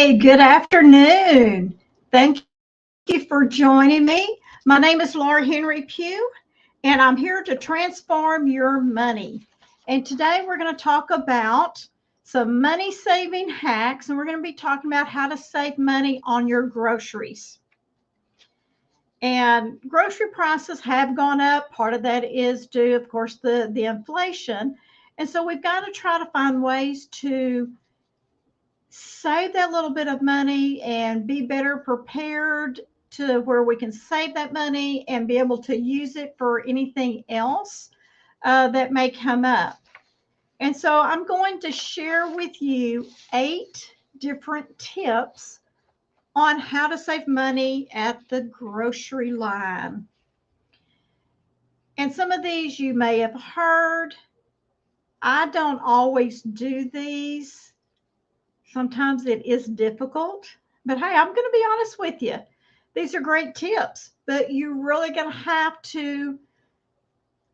Hey, good afternoon. Thank you for joining me. My name is Laura Henry-Pugh, and I'm here to transform your money. And today we're going to talk about some money saving hacks, and we're going to be talking about how to save money on your groceries. And grocery prices have gone up. Part of that is due, of course, the inflation. And so we've got to try to find ways to save that little bit of money and be better prepared to where we can save that money and be able to use it for anything else that may come up. And so I'm going to share with you 8 different tips on how to save money at the grocery line. And some of these you may have heard. I don't always do these. Sometimes it is difficult, but hey, I'm going to be honest with you. These are great tips, but you're really going to have to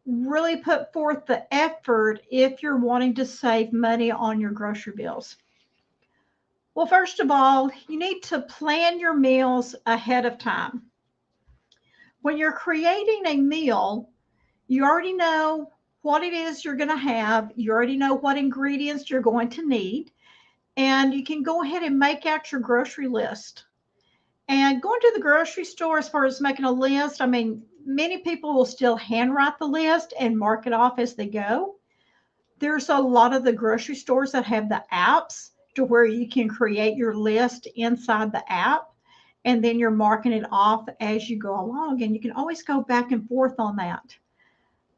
really put forth the effort if you're wanting to save money on your grocery bills. Well, first of all, you need to plan your meals ahead of time. When you're creating a meal, you already know what it is you're going to have. You already know what ingredients you're going to need. And you can go ahead and make out your grocery list. And going to the grocery store, as far as making a list, I mean, many people will still handwrite the list and mark it off as they go. There's a lot of the grocery stores that have the apps to where you can create your list inside the app, and then you're marking it off as you go along. And you can always go back and forth on that.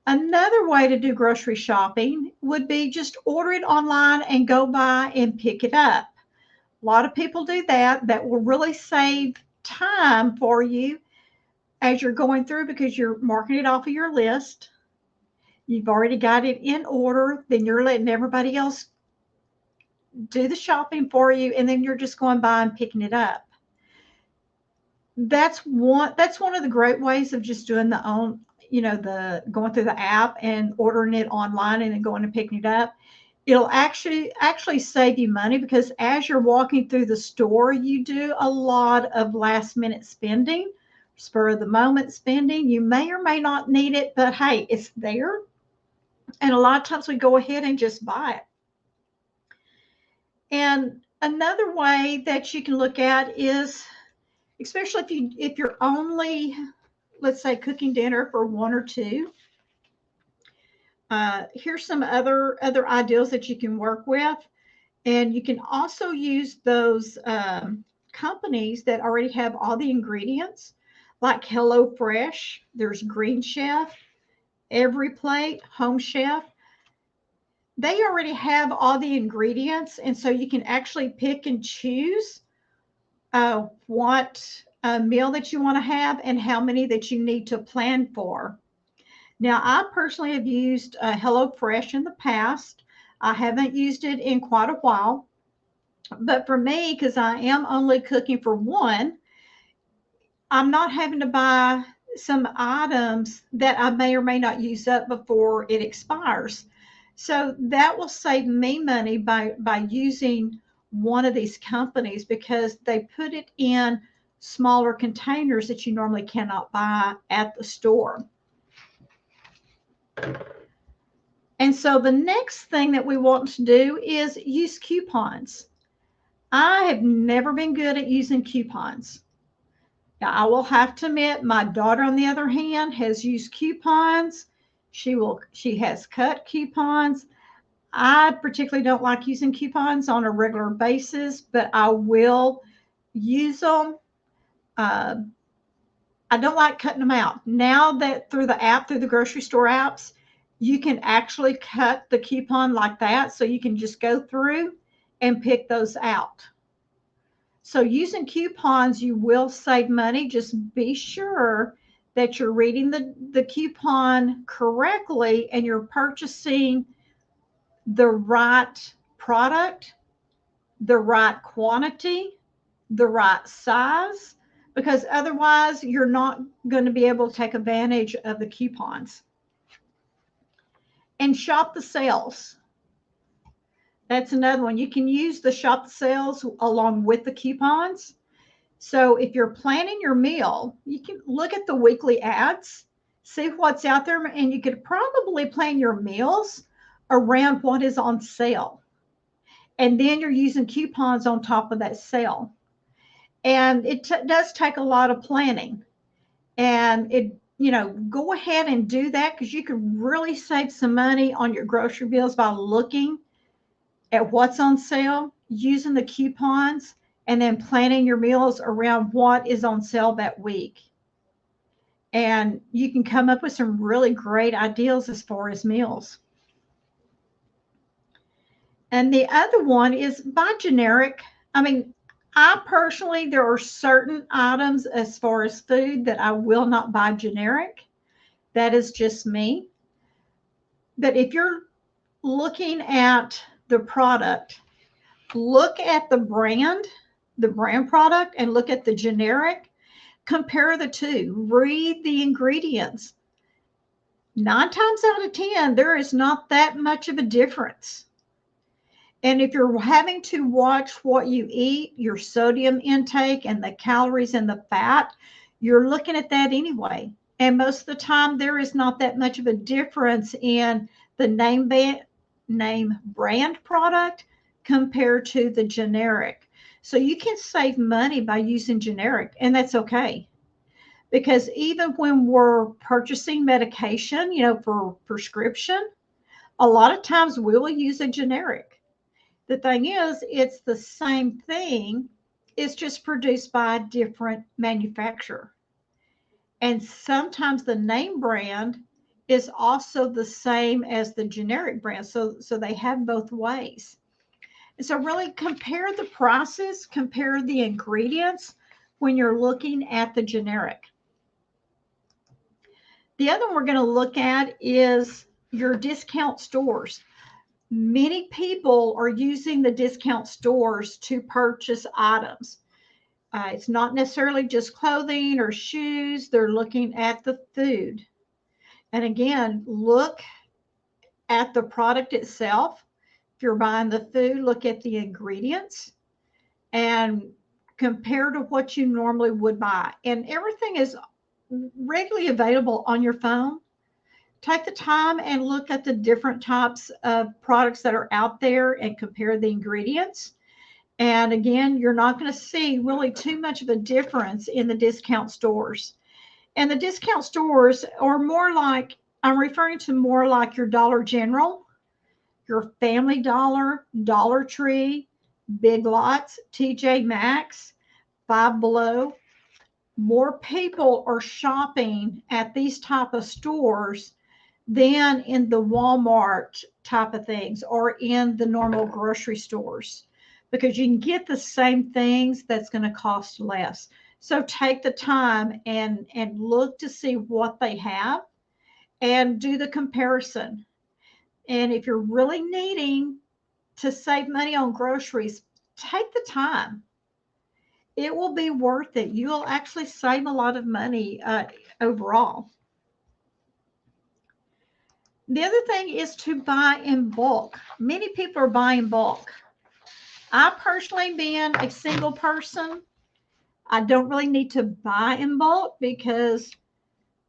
Another way to do grocery shopping would be just order it online and go by and pick it up. A lot of people do that. That will really save time for you as you're going through because you're marking it off of your list. You've already got it in order. Then you're letting everybody else do the shopping for you, and then you're just going by and picking it up. That's one of the great ways of just doing the going through the app and ordering it online and then going and picking it up. It'll actually save you money because as you're walking through the store, you do a lot of last minute spending, spur of the moment spending. You may or may not need it, but hey, it's there. And a lot of times we go ahead and just buy it. And another way that you can look at is, especially if you're only, let's say, cooking dinner for one or two. Here's some other ideas that you can work with, and you can also use those companies that already have all the ingredients, like HelloFresh. There's Green Chef, Every Plate, Home Chef. They already have all the ingredients, and so you can actually pick and choose what meal that you want to have and how many that you need to plan for. Now, I personally have used HelloFresh in the past. I haven't used it in quite a while. But for me, because I am only cooking for one, I'm not having to buy some items that I may or may not use up before it expires. So that will save me money by using one of these companies because they put it in smaller containers that you normally cannot buy at the store. And so the next thing that we want to do is use coupons. I have never been good at using coupons. Now, I will have to admit, my daughter, on the other hand, has used coupons. She has cut coupons. I particularly don't like using coupons on a regular basis, but I will use them. I don't like cutting them out. Now that through the grocery store apps, you can actually cut the coupon like that. So you can just go through and pick those out. So using coupons, you will save money. Just be sure that you're reading the coupon correctly and you're purchasing the right product, the right quantity, the right size, because otherwise you're not going to be able to take advantage of the coupons. And shop the sales. That's another one. You can use the shop sales along with the coupons. So if you're planning your meal, you can look at the weekly ads, see what's out there, and you could probably plan your meals around what is on sale. And then you're using coupons on top of that sale. And it does take a lot of planning. And go ahead and do that because you can really save some money on your grocery bills by looking at what's on sale, using the coupons, and then planning your meals around what is on sale that week. And you can come up with some really great ideas as far as meals. And the other one is buy generic. I mean, I personally, there are certain items as far as food that I will not buy generic. That is just me. But if you're looking at the product, look at the brand product, and look at the generic. Compare the two. Read the ingredients. 9 times out of 10, there is not that much of a difference. And if you're having to watch what you eat, your sodium intake and the calories and the fat, you're looking at that anyway. And most of the time, there is not that much of a difference in the name brand product compared to the generic. So you can save money by using generic, and that's okay. Because even when we're purchasing medication, for prescription, a lot of times we will use a generic. The thing is, it's the same thing. It's just produced by a different manufacturer. And sometimes the name brand is also the same as the generic brand. So they have both ways. And so really compare the prices, compare the ingredients when you're looking at the generic. The other one we're going to look at is your discount stores. Many people are using the discount stores to purchase items. It's not necessarily just clothing or shoes. They're looking at the food. And again, look at the product itself. If you're buying the food, look at the ingredients and compare to what you normally would buy. And everything is readily available on your phone. Take the time and look at the different types of products that are out there and compare the ingredients. And again, you're not going to see really too much of a difference in the discount stores. And the discount stores are more like, I'm referring to more like your Dollar General, your Family Dollar, Dollar Tree, Big Lots, TJ Maxx, Five Below. More people are shopping at these type of stores than in the Walmart type of things or in the normal grocery stores, because you can get the same things that's going to cost less. So take the time and look to see what they have and do the comparison. And if you're really needing to save money on groceries, take the time. It will be worth it. You'll actually save a lot of money overall. The other thing is to buy in bulk. Many people are buying bulk. I personally, being a single person, I don't really need to buy in bulk because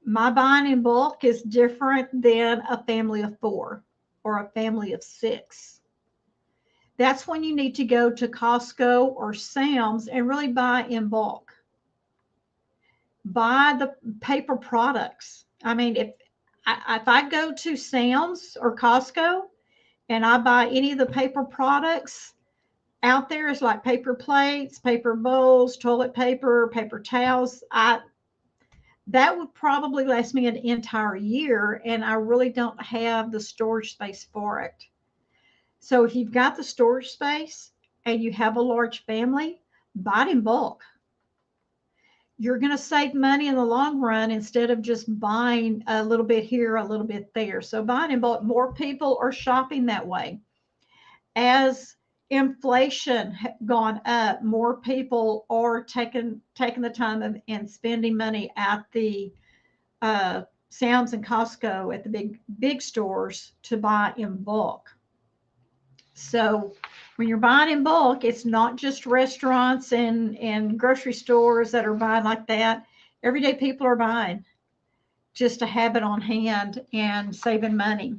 my buying in bulk is different than a family of 4 or a family of 6. That's when you need to go to Costco or Sam's and really buy in bulk. Buy the paper products. I mean, if I go to Sam's or Costco and I buy any of the paper products out there, is like paper plates, paper bowls, toilet paper, paper towels, that would probably last me an entire year, and I really don't have the storage space for it. So if you've got the storage space and you have a large family, buy it in bulk. You're going to save money in the long run instead of just buying a little bit here, a little bit there. So buying in bulk, more people are shopping that way. As inflation gone up, more people are taking the time and spending money at the Sam's and Costco, at the big stores, to buy in bulk. So when you're buying in bulk, it's not just restaurants and grocery stores that are buying like that. Everyday people are buying just to have it on hand and saving money.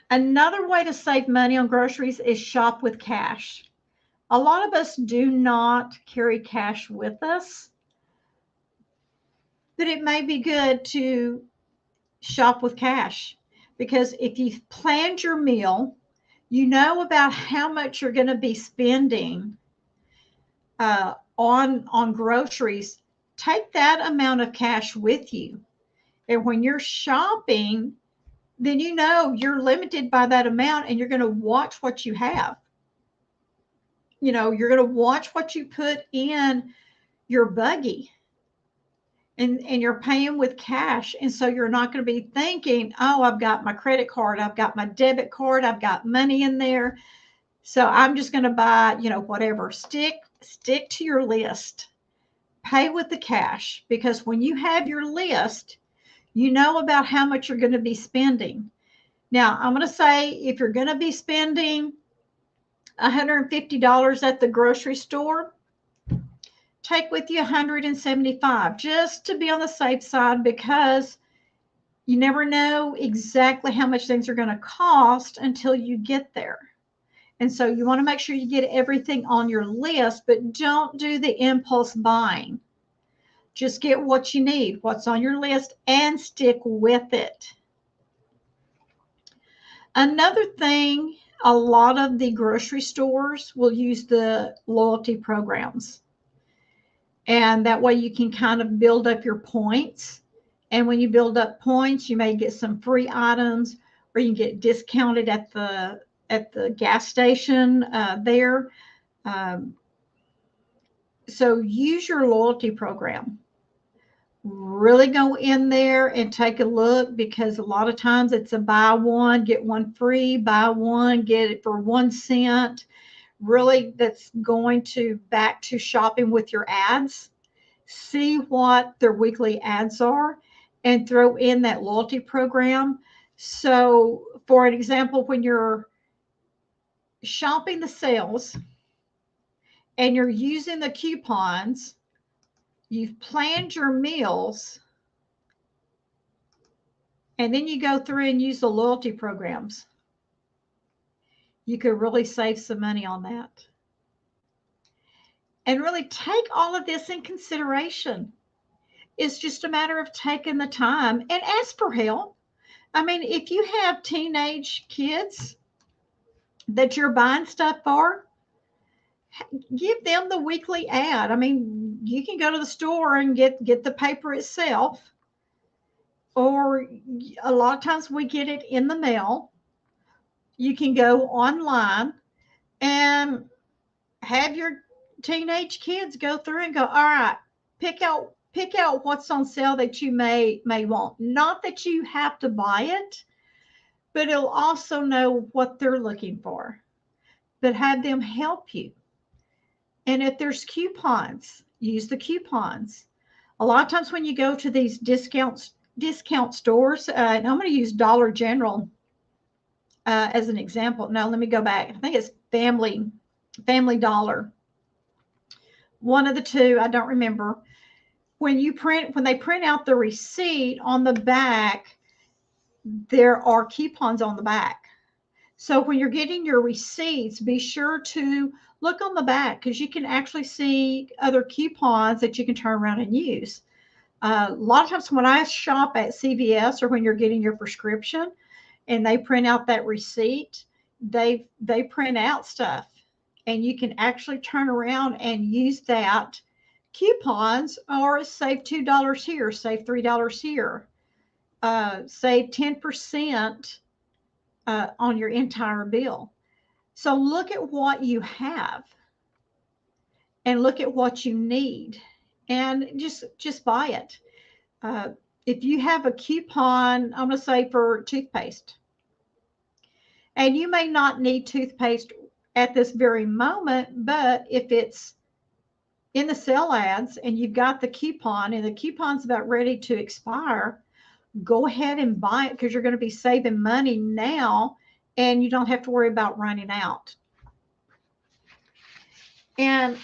Another way to save money on groceries is shop with cash. A lot of us do not carry cash with us, but it may be good to shop with cash because if you've planned your meal, you know about how much you're going to be spending on groceries. Take that amount of cash with you, and when you're shopping, then you know you're limited by that amount, and you're going to watch what you have. You're going to watch what you put in your buggy, and you're paying with cash. And so you're not going to be thinking, oh, I've got my credit card, I've got my debit card, I've got money in there, so I'm just going to buy, whatever. Stick to your list. Pay with the cash, because when you have your list, you know about how much you're going to be spending. Now, I'm going to say if you're going to be spending $150 at the grocery store, take with you 175 just to be on the safe side, because you never know exactly how much things are going to cost until you get there. And so you want to make sure you get everything on your list, but don't do the impulse buying. Just get what you need, what's on your list, and stick with it. Another thing, a lot of the grocery stores will use the loyalty programs. And that way you can kind of build up your points. And when you build up points, you may get some free items, or you can get discounted at the gas station there. So use your loyalty program. Really go in there and take a look, because a lot of times it's a buy one, get one free, buy one, get it for 1 cent. Really, that's going to back to shopping with your ads. See what their weekly ads are and throw in that loyalty program. So, for an example, when you're shopping the sales and you're using the coupons, you've planned your meals, and then you go through and use the loyalty programs. You could really save some money on that. And really take all of this in consideration. It's just a matter of taking the time and ask for help. I mean, if you have teenage kids that you're buying stuff for, give them the weekly ad. I mean, you can go to the store and get the paper itself, or a lot of times we get it in the mail. You can go online and have your teenage kids go through and go, all right, pick out what's on sale that you may want. Not that you have to buy it, but it'll also know what they're looking for. But have them help you. And if there's coupons, use the coupons. A lot of times when you go to these discount stores, and I'm going to use Dollar General as an example. No, let me go back. I think it's Family Dollar. One of the two, I don't remember. When they print out the receipt, on the back, there are coupons on the back. So when you're getting your receipts, be sure to look on the back, because you can actually see other coupons that you can turn around and use. A lot of times when I shop at CVS, or when you're getting your prescription and they print out that receipt, they print out stuff, and you can actually turn around and use that coupons, or save $2 here, save $3 here, save 10% on your entire bill. So look at what you have and look at what you need, and just buy it. If you have a coupon, I'm going to say for toothpaste, and you may not need toothpaste at this very moment, but if it's in the sale ads and you've got the coupon and the coupon's about ready to expire, go ahead and buy it because you're going to be saving money now and you don't have to worry about running out. And,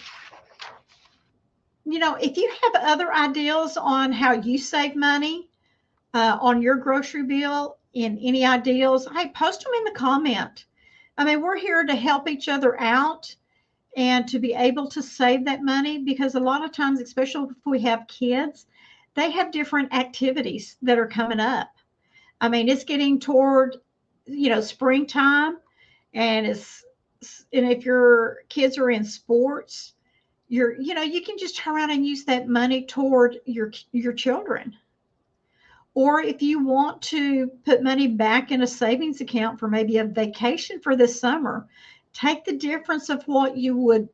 if you have other ideas on how you save money on your grocery bill and any ideas, hey, post them in the comment. I mean, we're here to help each other out and to be able to save that money because a lot of times, especially if we have kids, they have different activities that are coming up. I mean, it's getting toward, springtime, and if your kids are in sports, you can just turn around and use that money toward your children. Or if you want to put money back in a savings account for maybe a vacation for this summer, take the difference of what you would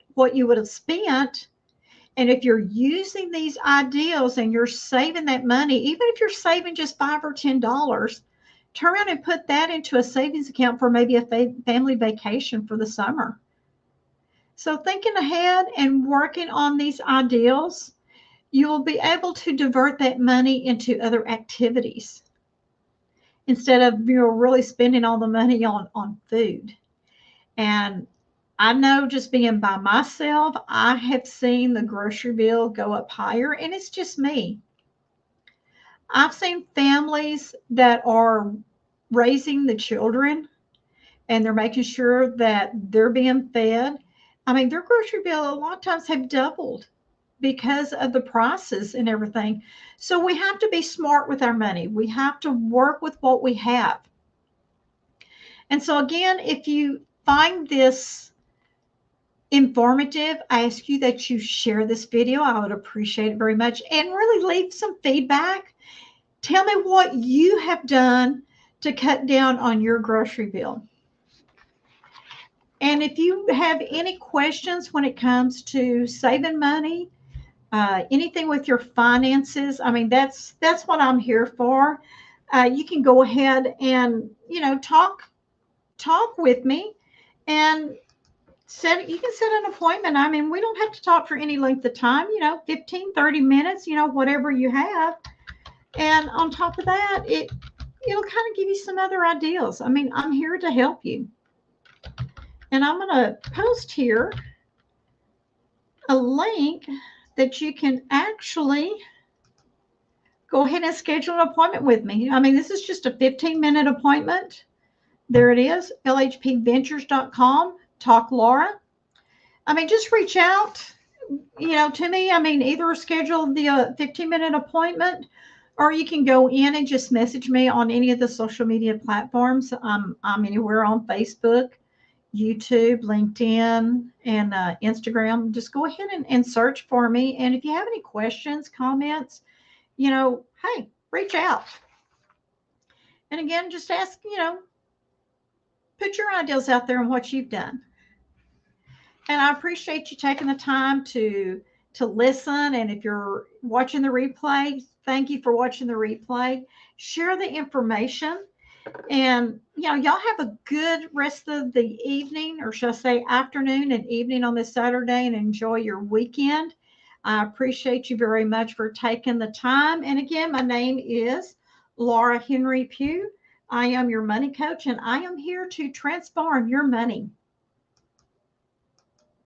have spent. And if you're using these ideals and you're saving that money, even if you're saving just $5 or $10, turn around and put that into a savings account for maybe a family vacation for the summer. So thinking ahead and working on these ideals, you will be able to divert that money into other activities instead of really spending all the money on food. And I know just being by myself, I have seen the grocery bill go up higher, and it's just me. I've seen families that are raising the children and they're making sure that they're being fed. I mean, their grocery bill a lot of times have doubled because of the prices and everything. So we have to be smart with our money. We have to work with what we have. And so again, if you find this informative, I ask you that you share this video. I would appreciate it very much. And really leave some feedback. Tell me what you have done to cut down on your grocery bill. And if you have any questions when it comes to saving money, anything with your finances, I mean, that's what I'm here for. You can go ahead and, talk with me and you can set an appointment. I mean, we don't have to talk for any length of time, 15, 30 minutes, whatever you have. And on top of that, it'll kind of give you some other ideas. I mean, I'm here to help you. And I'm going to post here a link that you can actually go ahead and schedule an appointment with me. I mean, this is just a 15-minute appointment. There it is, lhpventures.com, talk Laura. I mean, just reach out, to me. I mean, either schedule the 15-minute appointment, or you can go in and just message me on any of the social media platforms. I'm anywhere on Facebook, YouTube, LinkedIn, and Instagram. Just go ahead and search for me. And if you have any questions, comments, hey, reach out. And again, just ask, put your ideas out there on what you've done. And I appreciate you taking the time to listen. And if you're watching the replay, thank you for watching the replay. Share the information. And, y'all have a good rest of the evening, or should I say afternoon and evening on this Saturday, and enjoy your weekend. I appreciate you very much for taking the time. And again, my name is Laura Henry-Pugh. I am your money coach, and I am here to transform your money.